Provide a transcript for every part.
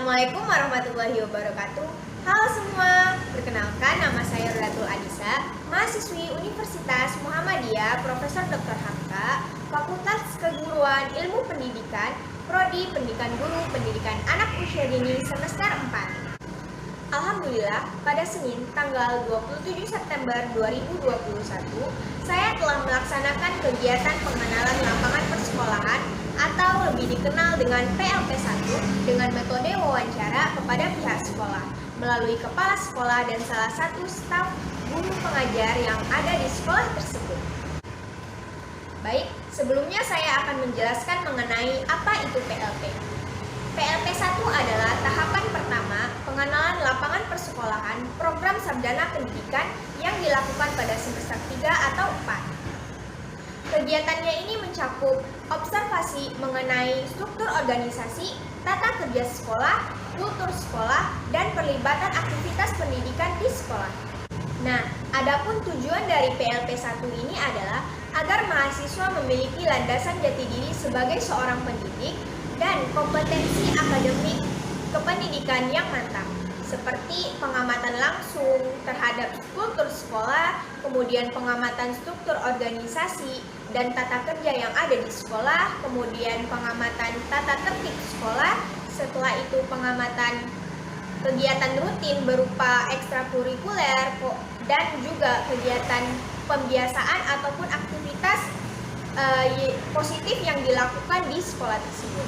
Assalamualaikum warahmatullahi wabarakatuh. Halo semua, perkenalkan nama saya Rulatul Adisa, mahasiswi Universitas Muhammadiyah Profesor Dr. Hamka, Fakultas Keguruan Ilmu Pendidikan, Prodi Pendidikan Guru Pendidikan Anak Usia Dini semester 4. Alhamdulillah, pada Senin tanggal 27 September 2021, saya telah melaksanakan kegiatan pengenalan lapangan persekolahan atau lebih dikenal dengan PLP1 dengan metode wawancara kepada pihak sekolah melalui kepala sekolah dan salah satu staf guru pengajar yang ada di sekolah tersebut. Baik, sebelumnya saya akan menjelaskan mengenai apa itu PLP. PLP1 adalah tahapan pertama pengenalan lapangan persekolahan program sarjana pendidikan yang dilakukan pada semester 3 atau 4. Kegiatannya ini mencakup observasi mengenai struktur organisasi, tata kerja sekolah, kultur sekolah, dan perlibatan aktivitas pendidikan di sekolah. Nah, adapun tujuan dari PLP1 ini adalah agar mahasiswa memiliki landasan jati diri sebagai seorang pendidik dan kompetensi akademik kependidikan yang mantap, seperti pengamatan langsung terhadap kultur sekolah, kemudian pengamatan struktur organisasi dan tata kerja yang ada di sekolah, kemudian pengamatan tata tertib sekolah, setelah itu pengamatan kegiatan rutin berupa ekstrakurikuler dan juga kegiatan pembiasaan ataupun aktivitas positif yang dilakukan di sekolah tersebut.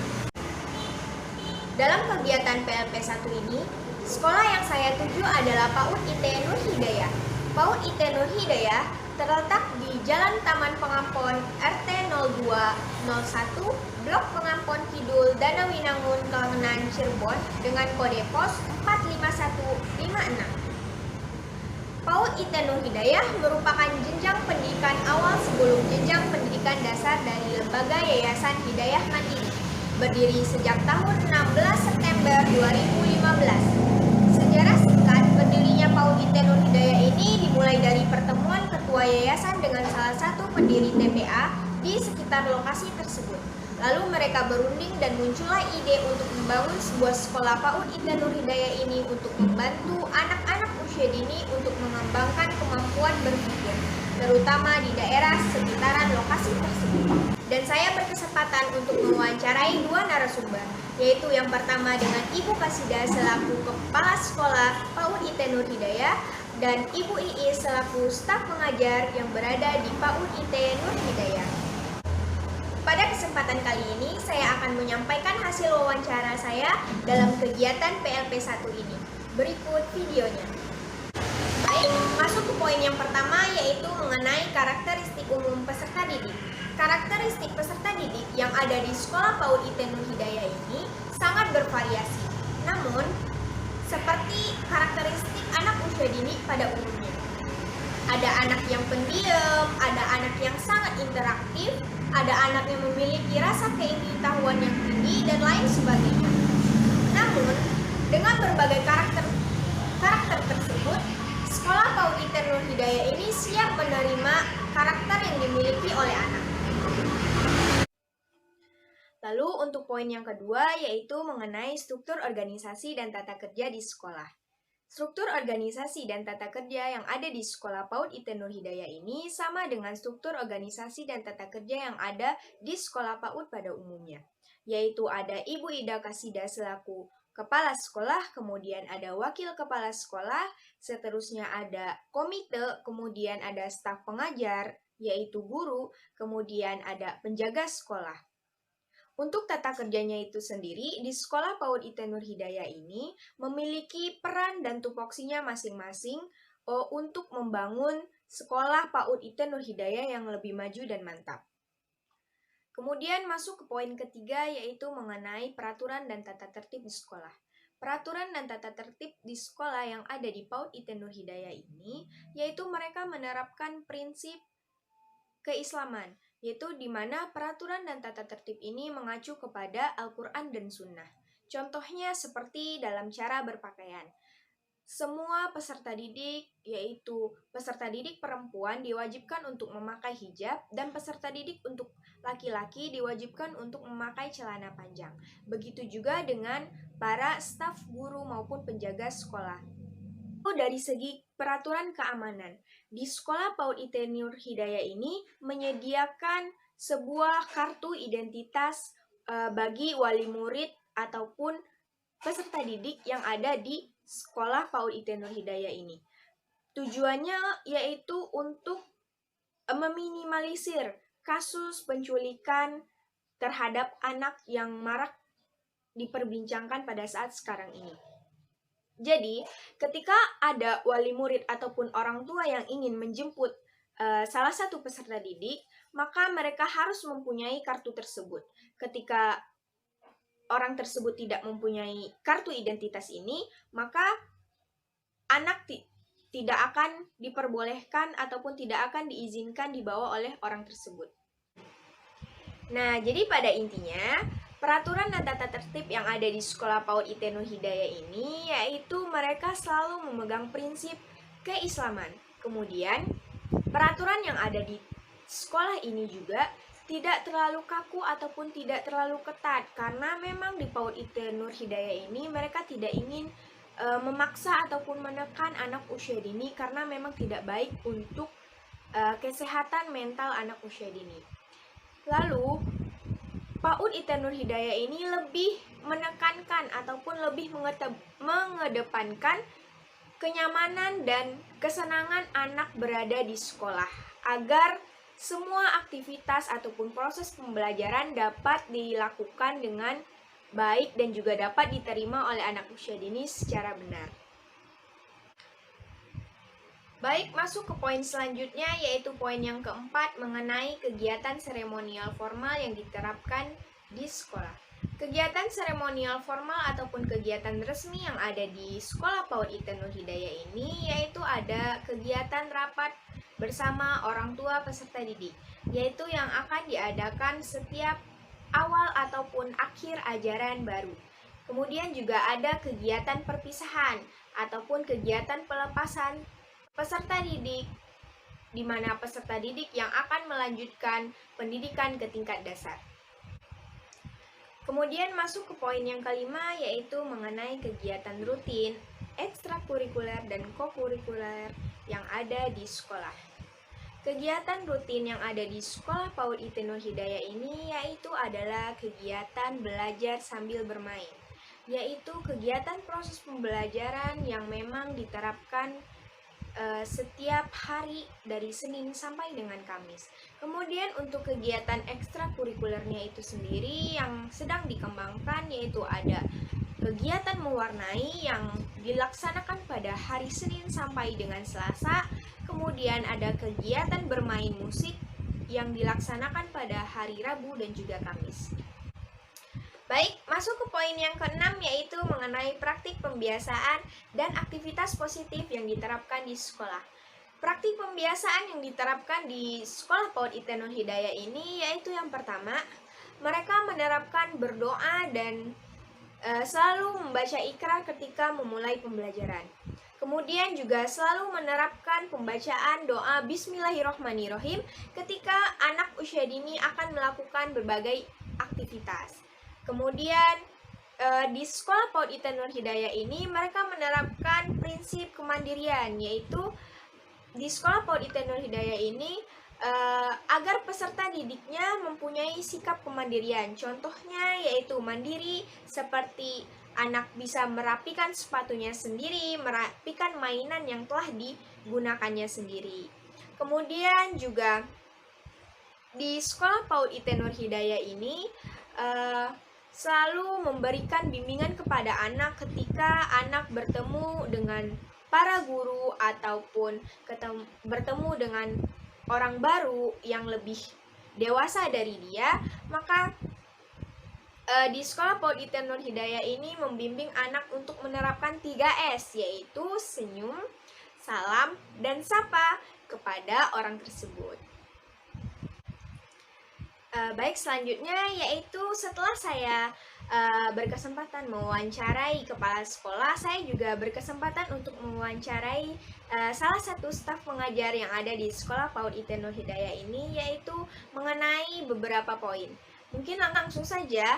Dalam kegiatan PLP1 ini, sekolah yang saya tuju adalah PAUD IT Nur Hidayah. PAUD IT Nur Hidayah terletak di Jalan Taman Pengampon RT 0201, Blok Pengampon Kidul, Danawinangun, Kalengan, Cirebon dengan kode pos 45156. PAUD IT Nur Hidayah merupakan jenjang pendidikan awal sebelum jenjang pendidikan dasar dari Lembaga Yayasan Hidayah Mandiri, berdiri sejak tahun 16 September 2015. Sejarah singkat berdirinya PAUD IT Nur Hidayah ini dimulai dari pertemuan ketua yayasan dengan salah satu pendiri TPA di sekitar lokasi tersebut. Lalu mereka berunding dan muncullah ide untuk membangun sebuah sekolah PAUD IT Nur Hidayah ini untuk membantu anak-anak usia dini untuk mengembangkan kemampuan berpikir, terutama di daerah sekitaran lokasi tersebut. Dan saya berkesempatan untuk mewawancarai dua narasumber, yaitu yang pertama dengan Ibu Kasida selaku Kepala Sekolah PAUD IT Nur Hidayah dan Ibu Iis selaku staf pengajar yang berada di PAUD IT Nur Hidayah. Pada kesempatan kali ini, saya akan menyampaikan hasil wawancara saya dalam kegiatan PLP1 ini. Berikut videonya. Baik, masuk ke poin yang pertama, yaitu mengenai karakteristik umum peserta didik. Karakteristik peserta didik yang ada di sekolah PAUD IT Nur Hidayah ini sangat bervariasi. Namun, seperti karakteristik anak usia dini pada umumnya. Ada anak yang pendiam, ada anak yang sangat interaktif, ada anak yang memiliki rasa keingin-tahuan yang tinggi, dan lain sebagainya. Namun, dengan berbagai karakter tersebut, sekolah PAUD IT Nur Hidayah ini siap menerima karakter yang dimiliki oleh anak. Lalu untuk poin yang kedua, yaitu mengenai struktur organisasi dan tata kerja di sekolah. Struktur organisasi dan tata kerja yang ada di sekolah PAUD IT Nur Hidayah ini sama dengan struktur organisasi dan tata kerja yang ada di sekolah PAUD pada umumnya, yaitu ada Ibu Ida Kasida selaku kepala sekolah, kemudian ada wakil kepala sekolah, seterusnya ada komite, kemudian ada staf pengajar, yaitu guru, kemudian ada penjaga sekolah. Untuk tata kerjanya itu sendiri, di sekolah PAUD IT Nur Hidayah ini memiliki peran dan tupoksinya masing-masing untuk membangun sekolah PAUD IT Nur Hidayah yang lebih maju dan mantap. Kemudian masuk ke poin ketiga, yaitu mengenai peraturan dan tata tertib di sekolah. Peraturan dan tata tertib di sekolah yang ada di PAUD IT Nur Hidayah ini, yaitu mereka menerapkan prinsip keislaman, yaitu di mana peraturan dan tata tertib ini mengacu kepada Al-Quran dan Sunnah. Contohnya seperti dalam cara berpakaian. Semua peserta didik, yaitu peserta didik perempuan diwajibkan untuk memakai hijab dan peserta didik untuk laki-laki diwajibkan untuk memakai celana panjang. Begitu juga dengan para staf guru maupun penjaga sekolah. Dari segi peraturan keamanan, di sekolah PAUD IT Nur Hidayah ini menyediakan sebuah kartu identitas bagi wali murid ataupun peserta didik yang ada di sekolah PAUD IT Nur Hidayah ini. Tujuannya yaitu untuk meminimalisir kasus penculikan terhadap anak yang marak diperbincangkan pada saat sekarang ini. Jadi, ketika ada wali murid ataupun orang tua yang ingin menjemput salah satu peserta didik, maka mereka harus mempunyai kartu tersebut. Ketika orang tersebut tidak mempunyai kartu identitas ini, maka anak tidak akan diperbolehkan ataupun tidak akan diizinkan dibawa oleh orang tersebut. Nah, jadi pada intinya, peraturan dan tata tertib yang ada di sekolah PAUD IT Nur Hidayah ini yaitu mereka selalu memegang prinsip keislaman. Kemudian, peraturan yang ada di sekolah ini juga tidak terlalu kaku ataupun tidak terlalu ketat karena memang di PAUD IT Nur Hidayah ini mereka tidak ingin memaksa ataupun menekan anak usia dini karena memang tidak baik untuk kesehatan mental anak usia dini. Lalu, PAUD IT Nur Hidayah ini lebih menekankan ataupun lebih mengedepankan kenyamanan dan kesenangan anak berada di sekolah agar semua aktivitas ataupun proses pembelajaran dapat dilakukan dengan baik dan juga dapat diterima oleh anak usia dini secara benar. Baik, masuk ke poin selanjutnya yaitu poin yang keempat mengenai kegiatan seremonial formal yang diterapkan di sekolah. Kegiatan seremonial formal ataupun kegiatan resmi yang ada di sekolah PAUD IT Nur Hidayah ini yaitu ada kegiatan rapat bersama orang tua peserta didik, yaitu yang akan diadakan setiap awal ataupun akhir ajaran baru. Kemudian juga ada kegiatan perpisahan ataupun kegiatan pelepasan peserta didik, di mana peserta didik yang akan melanjutkan pendidikan ke tingkat dasar. Kemudian masuk ke poin yang kelima yaitu mengenai kegiatan rutin, ekstrakurikuler dan kokurikuler yang ada di sekolah. Kegiatan rutin yang ada di sekolah PAUD IT Nur Hidayah ini yaitu adalah kegiatan belajar sambil bermain, yaitu kegiatan proses pembelajaran yang memang diterapkan setiap hari dari Senin sampai dengan Kamis. Kemudian untuk kegiatan ekstrakurikulernya itu sendiri yang sedang dikembangkan yaitu ada kegiatan mewarnai yang dilaksanakan pada hari Senin sampai dengan Selasa. Kemudian ada kegiatan bermain musik yang dilaksanakan pada hari Rabu dan juga Kamis. Baik, masuk ke poin yang keenam yaitu mengenai praktik pembiasaan dan aktivitas positif yang diterapkan di sekolah. Praktik pembiasaan yang diterapkan di sekolah PAUD IT Nur Hidayah ini yaitu yang pertama, mereka menerapkan berdoa dan selalu membaca ikrar ketika memulai pembelajaran. Kemudian juga selalu menerapkan pembacaan doa Bismillahirrohmanirrohim ketika anak usia dini akan melakukan berbagai aktivitas. Kemudian di sekolah PAUD IT Nur Hidayah ini mereka menerapkan prinsip kemandirian, yaitu di sekolah PAUD IT Nur Hidayah ini agar peserta didiknya mempunyai sikap kemandirian. Contohnya yaitu mandiri seperti anak bisa merapikan sepatunya sendiri, merapikan mainan yang telah digunakannya sendiri. Kemudian juga di sekolah PAUD IT Nur Hidayah ini selalu memberikan bimbingan kepada anak ketika anak bertemu dengan para guru ataupun bertemu dengan orang baru yang lebih dewasa dari dia, maka di sekolah PAUD IT Nur Hidayah ini membimbing anak untuk menerapkan 3S, yaitu senyum, salam, dan sapa kepada orang tersebut. Baik, selanjutnya yaitu setelah saya berkesempatan mewawancarai kepala sekolah, saya juga berkesempatan untuk mewawancarai salah satu staf pengajar yang ada di sekolah PAUD IT Nur Hidayah ini, yaitu mengenai beberapa poin. Mungkin langsung saja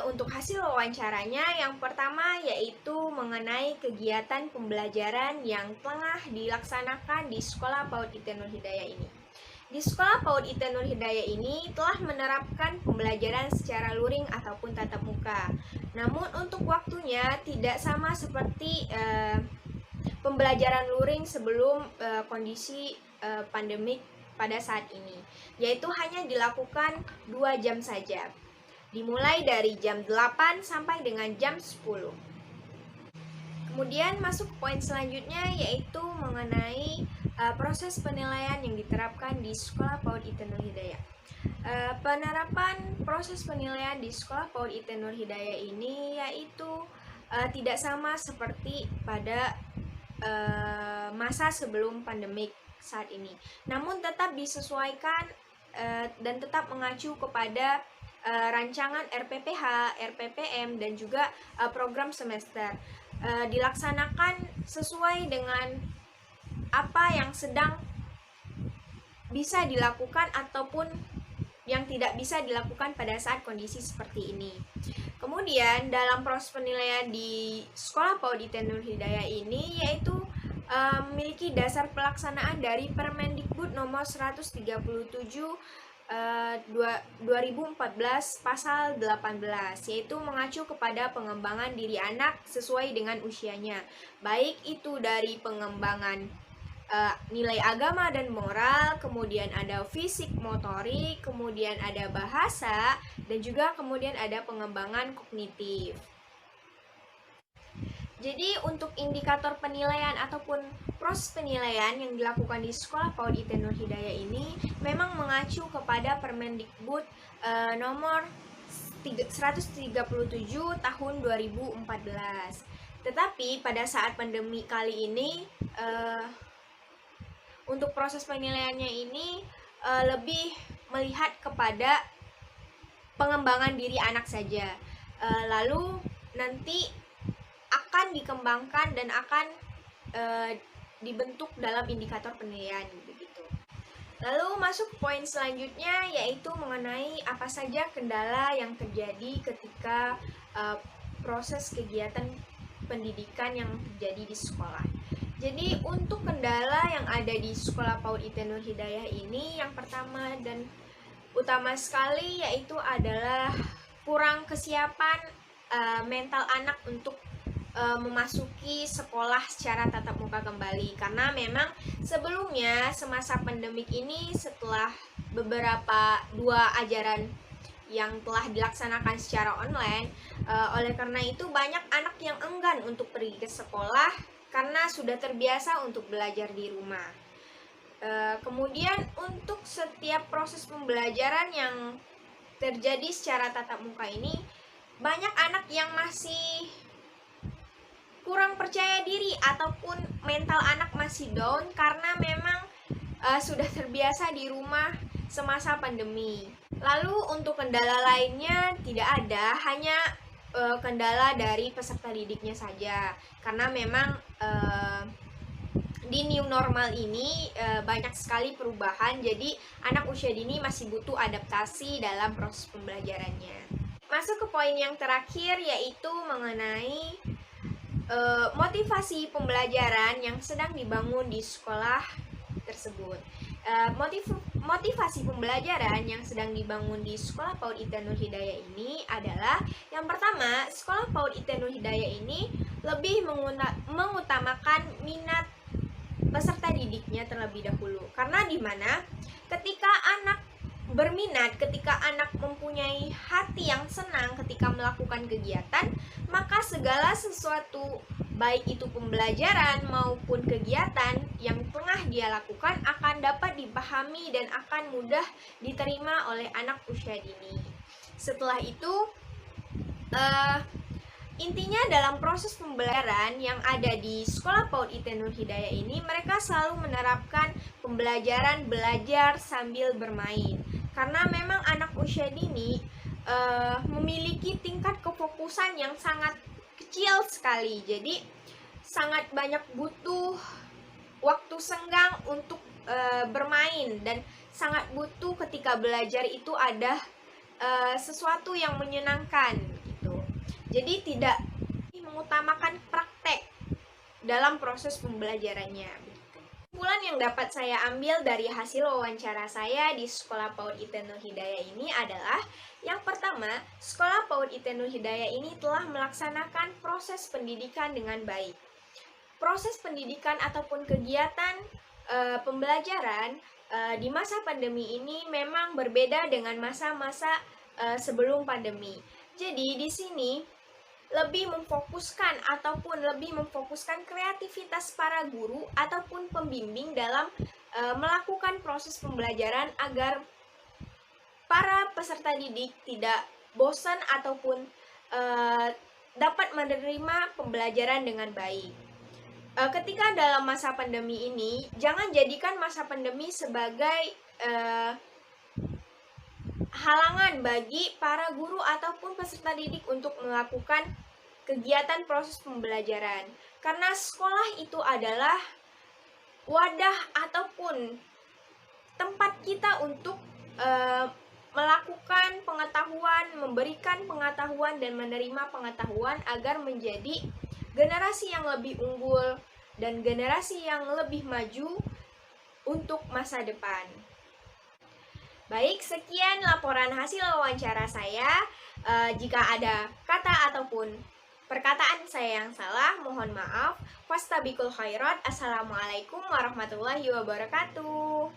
untuk hasil wawancaranya. Yang pertama yaitu mengenai kegiatan pembelajaran yang tengah dilaksanakan di Sekolah PAUD IT Nur Hidayah ini. Di Sekolah PAUD IT Nur Hidayah ini telah menerapkan pembelajaran secara luring ataupun tatap muka. Namun untuk waktunya tidak sama seperti pembelajaran luring sebelum kondisi pandemik pada saat ini, yaitu hanya dilakukan 2 jam saja, dimulai dari jam 8 sampai dengan jam 10. Kemudian masuk ke poin selanjutnya yaitu mengenai proses penilaian yang diterapkan di Sekolah PAUD IT Nur Hidayah. Penerapan proses penilaian di Sekolah PAUD IT Nur Hidayah ini yaitu tidak sama seperti pada masa sebelum pandemik saat ini, namun tetap disesuaikan dan tetap mengacu kepada rancangan RPPH, RPPM, dan juga program semester. Dilaksanakan sesuai dengan apa yang sedang bisa dilakukan ataupun yang tidak bisa dilakukan pada saat kondisi seperti ini. Kemudian dalam proses penilaian di Sekolah PAUD IT Nur Hidayah ini yaitu memiliki dasar pelaksanaan dari Permendikbud nomor 137 2014 pasal 18, yaitu mengacu kepada pengembangan diri anak sesuai dengan usianya, baik itu dari pengembangan nilai agama dan moral, kemudian ada fisik motorik, kemudian ada bahasa, dan juga kemudian ada pengembangan kognitif. Jadi untuk indikator penilaian ataupun proses penilaian yang dilakukan di Sekolah PAUD IT Nur Hidayah ini memang mengacu kepada Permendikbud nomor 137 tahun 2014. Tetapi pada saat pandemi kali ini untuk proses penilaiannya ini lebih melihat kepada pengembangan diri anak saja. Lalu nanti akan dikembangkan dan akan dibentuk dalam indikator penilaian begitu. Lalu masuk poin selanjutnya yaitu mengenai apa saja kendala yang terjadi ketika proses kegiatan pendidikan yang terjadi di sekolah. Jadi untuk kendala yang ada di Sekolah PAUD IT Nur Hidayah ini yang pertama dan utama sekali yaitu adalah kurang kesiapan mental anak untuk memasuki sekolah secara tatap muka kembali, karena memang sebelumnya semasa pandemik ini setelah beberapa 2 ajaran yang telah dilaksanakan secara online, oleh karena itu banyak anak yang enggan untuk pergi ke sekolah karena sudah terbiasa untuk belajar di rumah. Kemudian untuk setiap proses pembelajaran yang terjadi secara tatap muka ini banyak anak yang masih kurang percaya diri ataupun mental anak masih down karena memang sudah terbiasa di rumah semasa pandemi. Lalu untuk kendala lainnya tidak ada, hanya kendala dari peserta didiknya saja, karena memang di new normal ini banyak sekali perubahan, jadi anak usia dini masih butuh adaptasi dalam proses pembelajarannya. Masuk ke poin yang terakhir yaitu mengenai motivasi pembelajaran yang sedang dibangun di sekolah tersebut. Motivasi pembelajaran yang sedang dibangun di Sekolah PAUD IT Nur Hidayah ini adalah yang pertama, Sekolah PAUD IT Nur Hidayah ini lebih mengutamakan minat peserta didiknya terlebih dahulu. Karena di mana ketika anak berminat, ketika anak mempunyai hati yang senang ketika melakukan kegiatan, maka segala sesuatu baik itu pembelajaran maupun kegiatan yang tengah dia lakukan akan dapat dipahami dan akan mudah diterima oleh anak usia dini. Setelah itu intinya dalam proses pembelajaran yang ada di Sekolah PAUD IT Nur Hidayah ini, mereka selalu menerapkan pembelajaran belajar sambil bermain. Karena memang anak usia dini memiliki tingkat kefokusan yang sangat kecil sekali. Jadi sangat banyak butuh waktu senggang untuk bermain dan sangat butuh ketika belajar itu ada sesuatu yang menyenangkan gitu. Jadi tidak mengutamakan praktek dalam proses pembelajarannya. Kesimpulan yang dapat saya ambil dari hasil wawancara saya di Sekolah PAUD IT Nur Hidayah ini adalah yang pertama, Sekolah PAUD IT Nur Hidayah ini telah melaksanakan proses pendidikan dengan baik. Proses pendidikan ataupun kegiatan pembelajaran di masa pandemi ini memang berbeda dengan masa-masa sebelum pandemi. Jadi di sini lebih memfokuskan kreativitas para guru ataupun pembimbing dalam melakukan proses pembelajaran agar para peserta didik tidak bosan ataupun dapat menerima pembelajaran dengan baik. Ketika dalam masa pandemi ini, jangan jadikan masa pandemi sebagai halangan bagi para guru ataupun peserta didik untuk melakukan kegiatan proses pembelajaran. Karena sekolah itu adalah wadah ataupun tempat kita untuk melakukan pengetahuan, memberikan pengetahuan dan menerima pengetahuan agar menjadi generasi yang lebih unggul dan generasi yang lebih maju untuk masa depan. Baik, sekian laporan hasil wawancara saya. Jika ada kata ataupun perkataan saya yang salah, mohon maaf. Fastabikul khairat. Assalamualaikum warahmatullahi wabarakatuh.